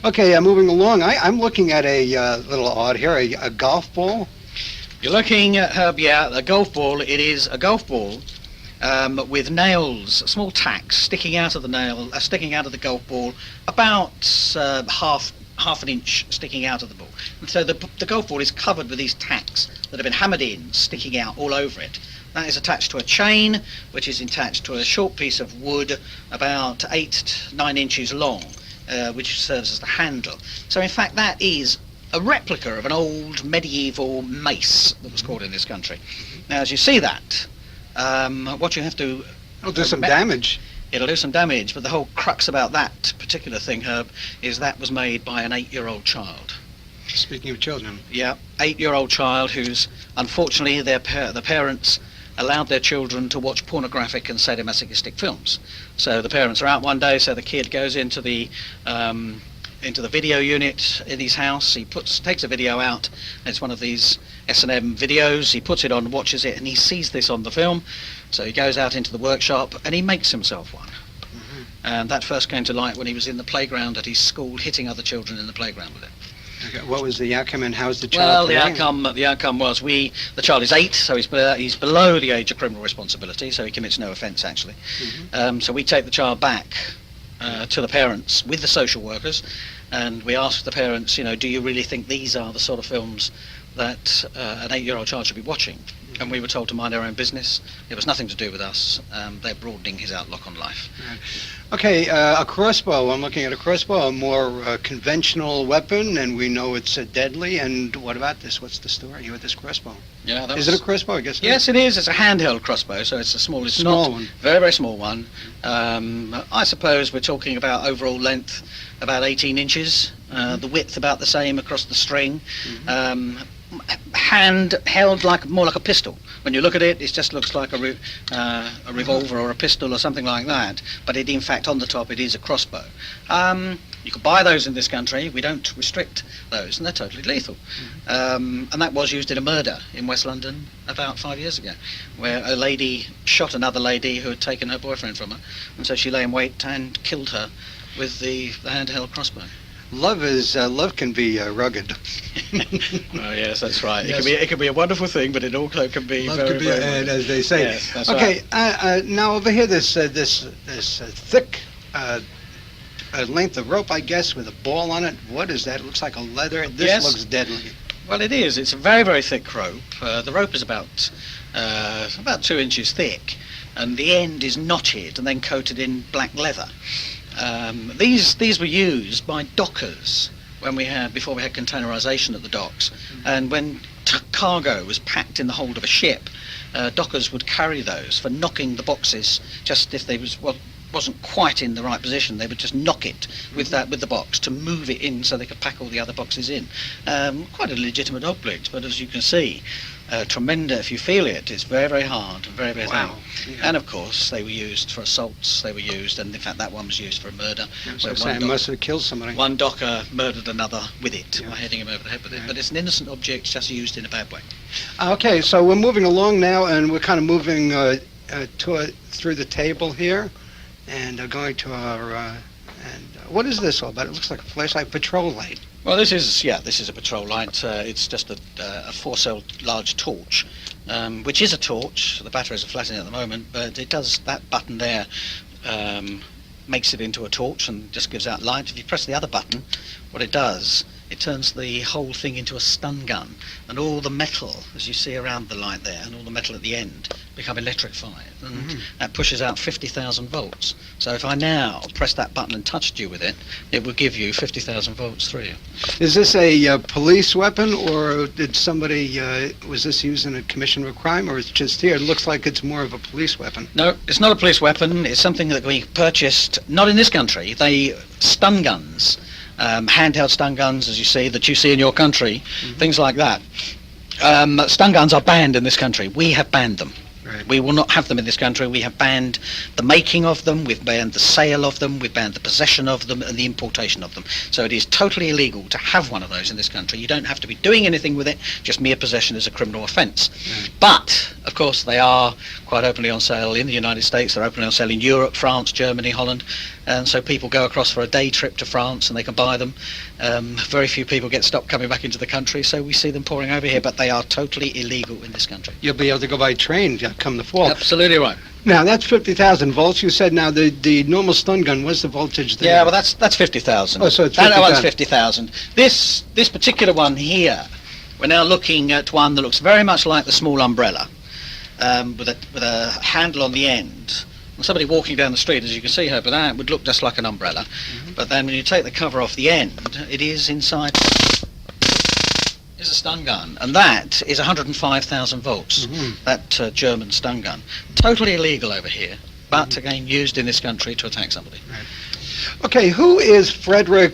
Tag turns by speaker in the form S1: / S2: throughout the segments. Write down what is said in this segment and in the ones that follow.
S1: Okay, moving along, I'm looking at a little odd here, a golf ball.
S2: You're looking at, Herb, a golf ball. It is a golf ball with nails, small tacks sticking out of the sticking out of the golf ball, about half an inch sticking out of the ball. And so the golf ball is covered with these tacks that have been hammered in, sticking out all over it. That is attached to a chain, which is attached to a short piece of wood about 8-9 inches long, which serves as the handle. So in fact that is a replica of an old medieval mace that was called in this country. Now as you see that, what you have to...
S1: It'll do some damage.
S2: It'll do some damage, but the whole crux about that particular thing, Herb, is that was made by an 8-year-old child.
S1: Speaking of children.
S2: Yeah, 8-year-old child who's, unfortunately, the parents allowed their children to watch pornographic and sadomasochistic films. So the parents are out one day, so the kid goes into the video unit in his house. He takes a video out. It's one of these S&M videos. He puts it on, watches it, and he sees this on the film. So he goes out into the workshop and he makes himself one. Mm-hmm. And that first came to light when he was in the playground at his school, hitting other children in the playground with it.
S1: Okay. What was the outcome, and how's the child?
S2: Well, the outcome was the child is 8, so he's below the age of criminal responsibility, so he commits no offence actually. Mm-hmm. So we take the child back to the parents with the social workers, and we ask the parents, do you really think these are the sort of films that an 8-year-old child should be watching? And we were told to mind our own business. It was nothing to do with us. They're broadening his outlook on life.
S1: Right. Okay, a crossbow. I'm looking at a crossbow, a more conventional weapon, and we know it's deadly. And what about this? What's the story with this crossbow?
S2: Yeah,
S1: is it a crossbow? I guess.
S2: Yes, it is. It's a handheld crossbow, so it's a small
S1: one.
S2: Very, very small one. I suppose we're talking about overall length about 18 inches. The width about the same across the string. Mm-hmm. Hand held more like a pistol. When you look at it, it just looks like a revolver or a pistol or something like that. But in fact, on the top, it is a crossbow. You could buy those in this country. We don't restrict those, and they're totally lethal. And that was used in a murder in West London about 5 years ago, where a lady shot another lady who had taken her boyfriend from her, and so she lay in wait and killed her with the handheld crossbow.
S1: Love can be rugged.
S2: Oh yes, that's right.
S1: Yes.
S2: It can be a wonderful thing, but it also can be
S1: love
S2: very,
S1: can be
S2: very
S1: a, as they say.
S2: Yes, that's
S1: okay.
S2: Right.
S1: Now over here, this thick length of rope, I guess, with a ball on it. What is that? It looks like a leather. This looks deadly.
S2: Well, it is. It's a very, very thick rope. The rope is about 2 inches thick, and the end is knotted and then coated in black leather. These were used by dockers before we had containerization at the docks, and when cargo was packed in the hold of a ship, dockers would carry those for knocking the boxes. Just if they wasn't quite in the right position, they would just knock it with the box to move it in so they could pack all the other boxes in. Quite a legitimate object, but as you can see, tremendous. If you feel it, it's very, very hard and very, very thin. Yeah. And of course, they were used for assaults. And in fact, that one was used for a murder.
S1: So it must have killed somebody.
S2: One docker murdered another with it, by hitting him over the head with it.
S1: Right.
S2: But it's an innocent object, just used in a bad way.
S1: Okay, so we're moving along now, and we're kind of moving through the table here, and going to our. What is this all about? It looks like a flashlight, patrol light.
S2: Well, this is a patrol light. It's just a 4-cell large torch, which is a torch. The batteries are flat in at the moment, but it does, that button there makes it into a torch and just gives out light. If you press the other button, what it does, it turns the whole thing into a stun gun, and all the metal, as you see around the light there, and all the metal at the end become electrified, and that pushes out 50,000 volts. So if I now press that button and touched you with it, it will give you 50,000 volts through you.
S1: Is this a police weapon, or did somebody, was this used in a commission of a crime, or it's just here? It looks like it's more of a police weapon.
S2: No, it's not a police weapon. It's something that we purchased, not in this country. Stun guns. Handheld stun guns, as you see, that you see in your country, things like that. Stun guns are banned in this country. We have banned them.
S1: Right.
S2: We will not have them in this country. We have banned the making of them, we've banned the sale of them, we've banned the possession of them and the importation of them. So it is totally illegal to have one of those in this country. You don't have to be doing anything with it, just mere possession is a criminal offence. Right. But, of course, they are quite openly on sale in the United States, they're openly on sale in Europe, France, Germany, Holland, and so people go across for a day trip to France and they can buy them. Very few people get stopped coming back into the country, so we see them pouring over here, but they are totally illegal in this country.
S1: You'll be able to go by train come the fall.
S2: Absolutely right.
S1: Now, that's 50,000 volts. You said now the normal stun gun, what's the voltage there?
S2: Yeah, well, that's 50,000.
S1: Oh, so it's
S2: that one's
S1: 50,000.
S2: 50,000. This particular one here, we're now looking at one that looks very much like the small umbrella, with a handle on the end. And somebody walking down the street, as you can see here, but that would look just like an umbrella. But then when you take the cover off the end, it is inside. Is a stun gun, and that is 105,000 volts. That German stun gun, totally illegal over here, but again used in this country to attack somebody.
S1: Right. Okay, who is Frederick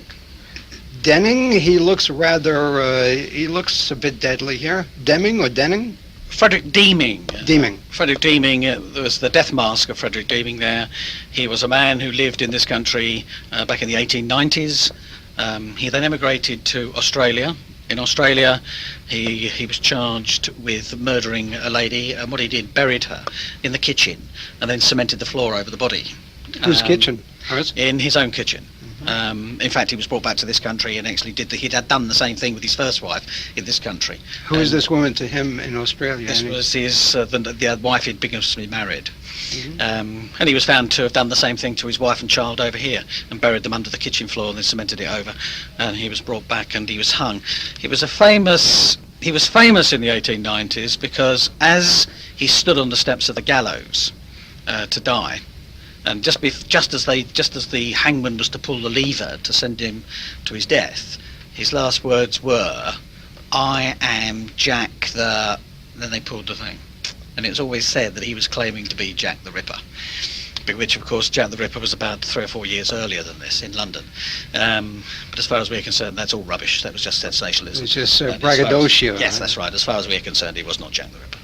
S1: Denning? He looks rather. He looks a bit deadly here. Deming or Denning?
S2: Frederick Deeming.
S1: Deeming.
S2: Frederick Deeming, there was the death mask of Frederick Deeming there. He was a man who lived in this country back in the 1890s. He then emigrated to Australia. In Australia, he was charged with murdering a lady, and what he did, buried her in the kitchen and then cemented the floor over the body.
S1: Whose kitchen? Hers?
S2: In his own kitchen. In fact, he was brought back to this country and actually he'd had done the same thing with his first wife in this country.
S1: Who is this woman to him in Australia?
S2: This was his the wife he'd previously married. And he was found to have done the same thing to his wife and child over here and buried them under the kitchen floor and then cemented it over. And he was brought back and he was hung. He was famous in the 1890s because as he stood on the steps of the gallows to die, and just as the hangman was to pull the lever to send him to his death, his last words were, "I am Jack the..." Then they pulled the thing. And it's always said that he was claiming to be Jack the Ripper, which of course Jack the Ripper was about 3 or 4 years earlier than this in London. But as far as we're concerned, that's all rubbish. That was just sensationalism.
S1: It's just braggadocio.
S2: Yes, that's right. As far as we're concerned, he was not Jack the Ripper.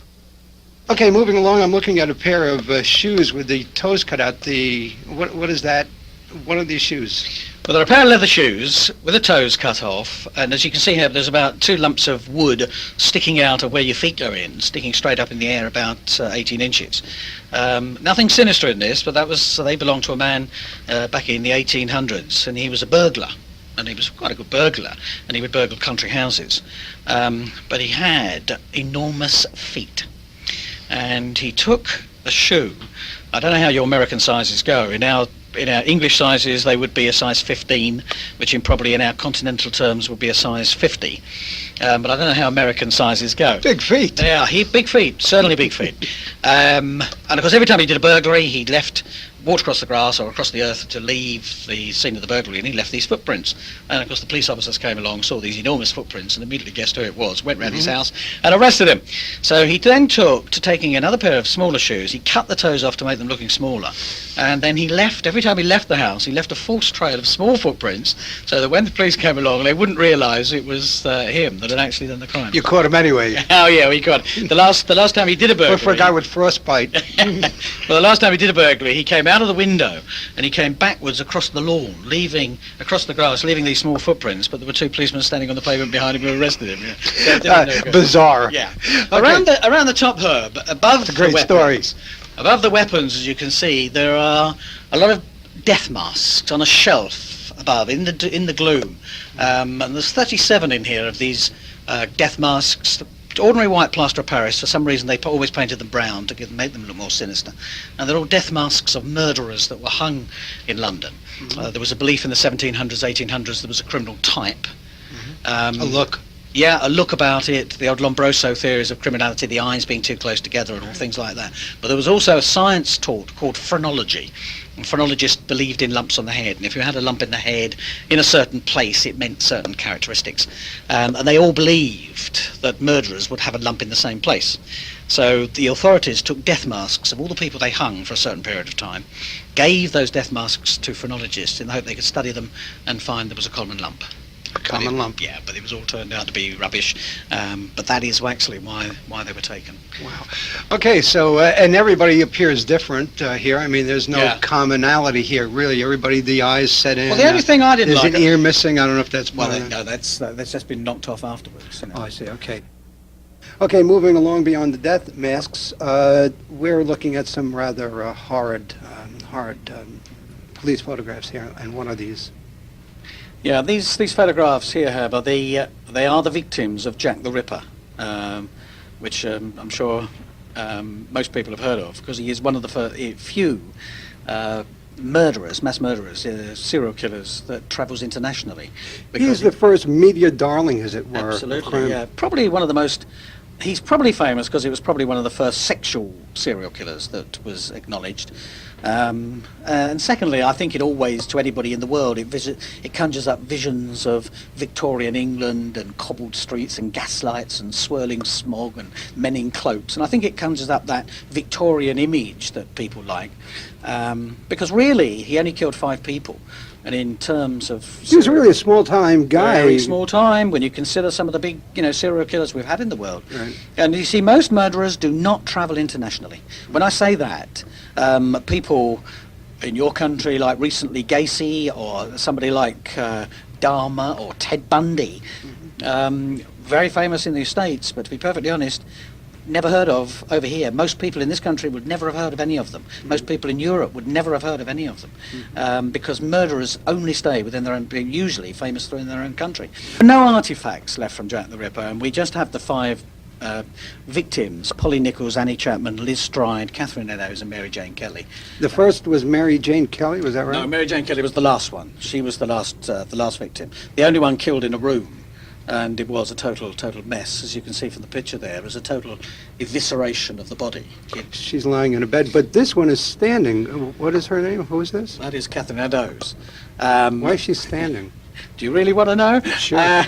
S1: Okay, moving along, I'm looking at a pair of shoes with the toes cut out. What is that? What are these shoes?
S2: Well, there are a pair of leather shoes with the toes cut off, and as you can see here, there's about 2 lumps of wood sticking out of where your feet go in, sticking straight up in the air about 18 inches. Nothing sinister in this, but they belonged to a man back in the 1800s, and he was a burglar. And he was quite a good burglar, and he would burgle country houses. But he had enormous feet. And he took a shoe. I don't know how your American sizes go. In our English sizes, they would be a size 15, which probably in our continental terms would be a size 50. But I don't know how American sizes go.
S1: Big feet.
S2: Yeah, big feet, certainly big feet. And of course, every time he did a burglary, he walked across the grass or across the earth to leave the scene of the burglary, and he left these footprints. And of course the police officers came along, saw these enormous footprints and immediately guessed who it was, went round his house and arrested him. So he then took to taking another pair of smaller shoes. He cut the toes off to make them looking smaller, and then every time he left the house, he left a false trail of small footprints so that when the police came along they wouldn't realise it was him that had actually done the crime.
S1: You caught him anyway.
S2: Oh yeah, we got the last time he did a burglary.
S1: But for a guy with frostbite.
S2: Well, the last time he did a burglary, he came out of the window and he came backwards across the lawn, across the grass, leaving these small footprints, but there were 2 policemen standing on the pavement behind him who arrested him. Yeah.
S1: Bizarre.
S2: Yeah.
S1: Okay.
S2: Around the top, Herb, above
S1: That's a great
S2: the weapons,
S1: story.
S2: above the weapons, as you can see, there are a lot of death masks on a shelf above in the gloom. And there's 37 in here of these death masks. Ordinary white plaster of Paris, for some reason they always painted them brown to make them look more sinister. And they're all death masks of murderers that were hung in London. There was a belief in the 1700s, 1800s there was a criminal type.
S1: A look.
S2: Yeah, a look about it, the old Lombroso theories of criminality, the eyes being too close together and all things like that. But there was also a science taught called phrenology. And phrenologists believed in lumps on the head, and if you had a lump in the head in a certain place, it meant certain characteristics. And they all believed that murderers would have a lump in the same place. So the authorities took death masks of all the people they hung for a certain period of time, gave those death masks to phrenologists in the hope they could study them and find there was a common lump.
S1: Common lump.
S2: Yeah, but it was all turned out to be rubbish. But that is actually why they were taken.
S1: Wow. Okay, so and everybody appears different here. I mean, there's no commonality here, really. Everybody, the eyes set in.
S2: Well, the only thing I didn't like.
S1: There's an ear missing. I don't know if that's.
S2: No, that's just been knocked off afterwards. You know.
S1: Oh, I see. Okay. Okay, moving along beyond the death masks, we're looking at some rather horrid police photographs here, and what are these?
S2: Yeah, these photographs here, Herb, are they are the victims of Jack the Ripper, which I'm sure most people have heard of, because he is one of the few mass murderers, serial killers that travels internationally.
S1: He's the first media darling, as it were.
S2: Absolutely, yeah. Probably one of the most. He's probably famous because he was probably one of the first sexual serial killers that was acknowledged. And secondly, I think it always, to anybody in the world, it conjures up visions of Victorian England and cobbled streets and gaslights and swirling smog and men in cloaks. And I think it conjures up that Victorian image that people like. Because really, he only killed 5 people. And in terms of...
S1: He was really a small-time guy.
S2: Very small time when you consider some of the big, serial killers we've had in the world.
S1: Right.
S2: And you see, most murderers do not travel internationally. When I say that, people in your country, like recently Gacy, or somebody like Dahmer or Ted Bundy, very famous in the States, but to be perfectly honest, never heard of over here. Most people in this country would never have heard of any of them. Most people in Europe would never have heard of any of them, because murderers only stay within their own, usually famous in their own country. No artifacts left from Jack the Ripper, and we just have the 5 victims: Polly Nichols, Annie Chapman, Liz Stride, Catherine Eddowes, and Mary Jane Kelly.
S1: The first was Mary Jane Kelly, was that right?
S2: No, Mary Jane Kelly was the last one. She was the last victim. The only one killed in a room. And it was a total mess, as you can see from the picture there. It was a total evisceration of the body.
S1: She's lying in a bed, but this one is standing. What is her name? Who is this?
S2: That is Catherine Eddowes.
S1: Why is she standing?
S2: Do you really want to know?
S1: Sure.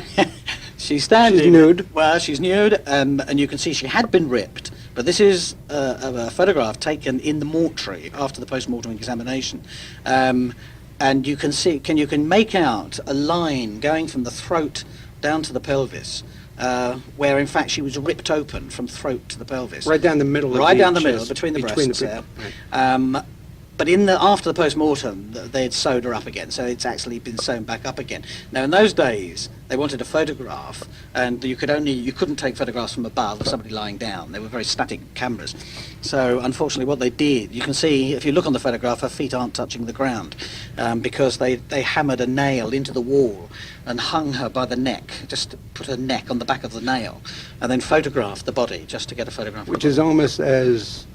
S2: She's standing.
S1: She's nude.
S2: Well, she's nude, and you can see she had been ripped. But this is a photograph taken in the mortuary after the post-mortem examination. And you can see, you can make out a line going from the throat down to the pelvis, where in fact she was ripped open from throat to the pelvis.
S1: Right down the middle.
S2: Right down the middle, between the breasts.
S1: Right.
S2: But after the post-mortem, they had sewed her up again, so it's actually been sewn back up again. Now, in those days, they wanted a photograph, and you couldn't take photographs from above of somebody lying down. They were very static cameras. So, unfortunately, what they did, you can see, if you look on the photograph, her feet aren't touching the ground, because they hammered a nail into the wall and hung her by the neck, just to put her neck on the back of the nail, and then photographed the body just to get a photograph.
S1: Which is almost as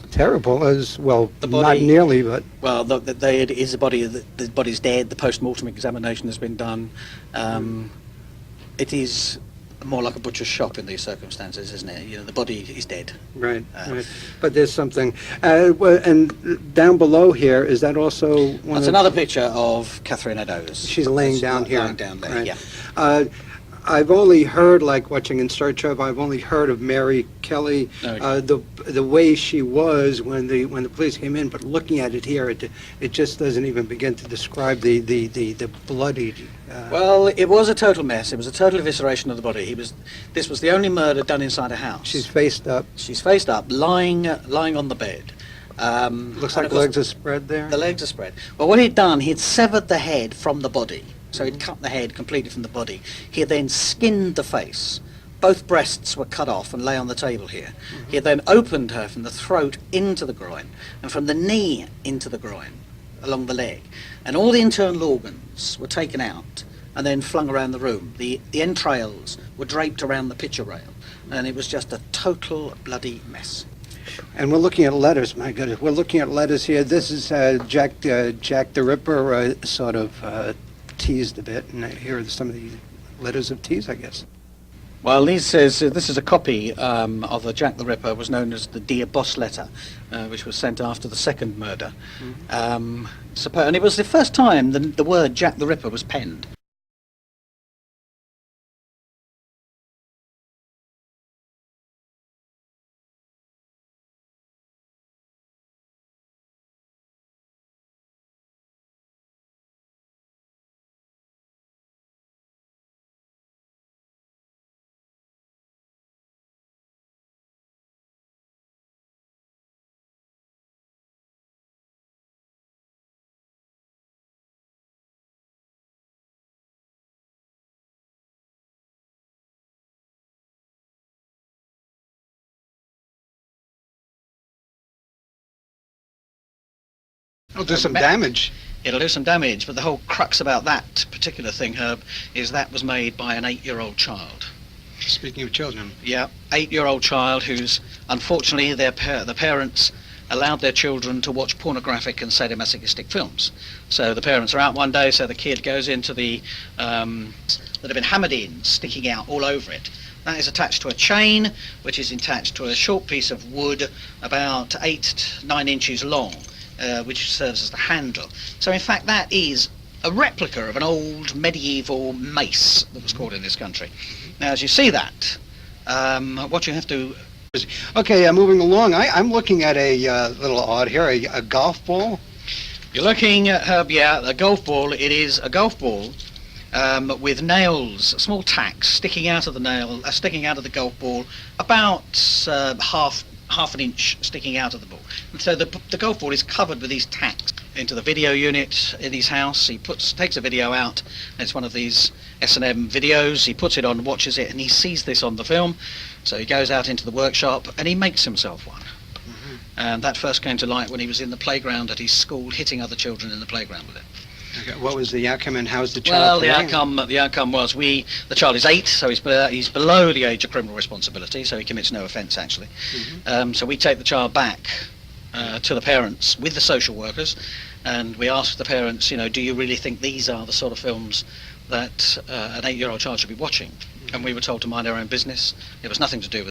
S1: terrible as, well,
S2: the body,
S1: not nearly, but...
S2: Well, it is a body, the body's dead, the post-mortem examination has been done. It is more like a butcher's shop in these circumstances, isn't it? The body is dead.
S1: Right, right. But there's something... and down below here, is that also one
S2: That's another picture of Catherine Eddowes.
S1: She's laying down here.
S2: Lying down there,
S1: right.
S2: Yeah.
S1: I've only heard, like watching In Search Of, I've only heard of Mary Kelly, the way she was when the police came in, but looking at it here, it just doesn't even begin to describe the bloody...
S2: Well, it was a total mess. It was a total evisceration of the body. This was the only murder done inside a house.
S1: She's faced up.
S2: She's faced up, lying on the bed.
S1: Looks like legs are spread there.
S2: The legs are spread. Well, what he'd done, he'd severed the head from the body. So he'd cut the head completely from the body. He had then skinned the face. Both breasts were cut off and lay on the table here. He had then opened her from the throat into the groin, and from the knee into the groin, along the leg. And all the internal organs were taken out and then flung around the room. The entrails were draped around the picture rail, and it was just a total bloody mess.
S1: And we're looking at letters, my goodness. We're looking at letters here. This is Jack the Ripper sort of teased a bit, and here are some of the letters of tease, I guess.
S2: Well, Lee says this is a copy of a Jack the Ripper, was known as the Dear Boss letter, which was sent after the second murder. And it was the first time the word Jack the Ripper was penned.
S1: It'll do some damage.
S2: It'll do some damage, but the whole crux about that particular thing, Herb, is that was made by an 8-year-old child.
S1: Speaking of children.
S2: Yeah, 8-year-old child who's, unfortunately, the parents allowed their children to watch pornographic and sadomasochistic films. So the parents are out one day, so the kid goes into the that have been hammered in, sticking out all over it. That is attached to a chain, which is attached to a short piece of wood about 8-9 inches long, which serves as the handle. So in fact that is a replica of an old medieval mace that was called in this country. Now as you see that, what you have to...
S1: Okay, moving along, I'm looking at a little odd here, a golf ball.
S2: You're looking at, Herb, a golf ball. It is a golf ball with nails, small tacks sticking out of the golf ball, about half an inch sticking out of the ball. And so the golf ball is covered with these tacks. Into the video unit in his house, he takes a video out. It's one of these S&M videos. He puts it on, watches it, and he sees this on the film. So he goes out into the workshop and he makes himself one. Mm-hmm. And that first came to light when he was in the playground at his school, hitting other children in the playground with it.
S1: Okay, what was the outcome, and how's the child?
S2: Well, the outcome was the child is 8, so he's below the age of criminal responsibility, so he commits no offence actually. Mm-hmm. So we take the child back to the parents with the social workers, and we ask the parents, do you really think these are the sort of films that an 8-year-old child should be watching? And we were told to mind our own business. It was nothing to do with